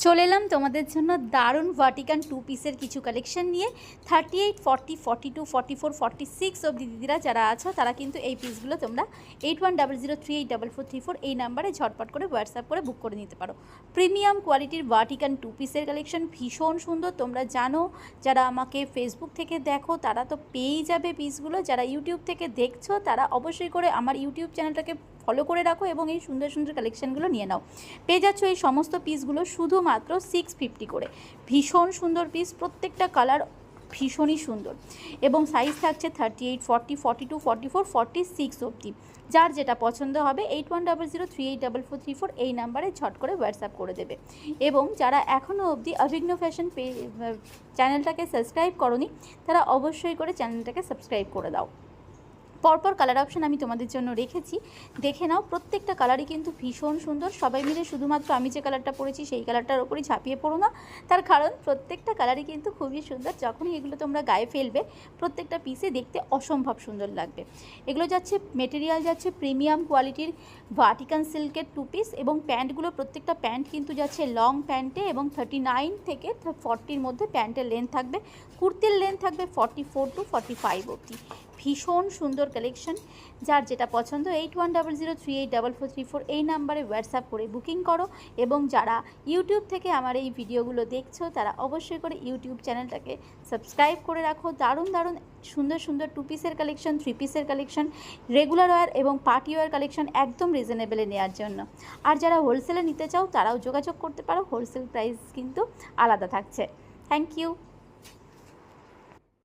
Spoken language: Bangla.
চলে এলাম তোমাদের জন্য দারুণ ভার্টিকান টু পিসের কিছু কালেকশন নিয়ে। 38, 40, 42, 44, 46 অবধি দিদিরা যারা আছো তারা কিন্তু এই পিসগুলো তোমরা 8100384434 এই নাম্বারে ঝটপট করে হোয়াটসঅ্যাপ করে বুক করে নিতে পারো। প্রিমিয়াম কোয়ালিটির ভার্টিকান টু পিসের কালেকশন ভীষণ সুন্দর। তোমরা জানো, যারা আমাকে ফেসবুক থেকে দেখো তারা তো পেয়েই যাবে পিসগুলো, যারা ইউটিউব থেকে দেখছো তারা অবশ্যই করে আমার ইউটিউব চ্যানেলটাকে ফলো করে রাখো এবং এই সুন্দর সুন্দর কালেকশানগুলো নিয়ে নাও। পেয়ে যাচ্ছ এই সমস্ত পিসগুলো শুধুমাত্র 650 করে। ভীষণ সুন্দর পিস, প্রত্যেকটা কালার ভীষণই সুন্দর এবং সাইজ থাকছে 38, 40, 42, 44, 46 অবধি। যার যেটা পছন্দ হবে 8100384434 এই নাম্বারে ঝট করে হোয়াটসঅ্যাপ করে দেবে। এবং যারা এখনও অবধি অভিজ্ঞ ফ্যাশন চ্যানেলটাকে সাবস্ক্রাইব করোনি তারা অবশ্যই করে চ্যানেলটাকে সাবস্ক্রাইব করে দাও। পরপর কালার অপশান আমি তোমাদের জন্য রেখেছি, দেখে নাও। প্রত্যেকটা কালারই কিন্তু ভীষণ সুন্দর। সবাই মিলে শুধুমাত্র আমি যে কালারটা পরেছি সেই কালারটার ওপরই ঝাঁপিয়ে পড়ো না, তার কারণ প্রত্যেকটা কালারই কিন্তু খুবই সুন্দর। যখনই এগুলো তোমরা গায়ে ফেলবে প্রত্যেকটা পিসে দেখতে অসম্ভব সুন্দর লাগবে। এগুলো যাচ্ছে মেটেরিয়াল যাচ্ছে প্রিমিয়াম কোয়ালিটির ভার্টিকান সিল্কের টু পিস এবং প্যান্টগুলো প্রত্যেকটা প্যান্ট কিন্তু যাচ্ছে লং প্যান্টে এবং 39 থেকে 40-র মধ্যে প্যান্টের লেন্থ থাকবে। কুর্তির লেন্থ থাকবে 44 to 45 অবধি। ভীষণ সুন্দর কালেকশন। যার যেটা পছন্দ 8100384434 এই নাম্বারে হোয়াটসঅ্যাপ করে বুকিং করো। এবং যারা ইউটিউব থেকে আমার এই ভিডিওগুলো দেখছো তারা অবশ্যই করে ইউটিউব চ্যানেলটাকে সাবস্ক্রাইব করে রাখো। দারুণ দারুণ সুন্দর সুন্দর টু পিসের কালেকশন, থ্রি পিসের কালেকশন, রেগুলার ওয়্যার এবং পার্টি ওয়্যার কালেকশন একদম রিজনেবলে নেওয়ার জন্য। আর যারা হোলসেলে নিতে চাও তারাও যোগাযোগ করতে পারো, হোলসেল প্রাইস কিন্তু আলাদা থাকছে। Thank you.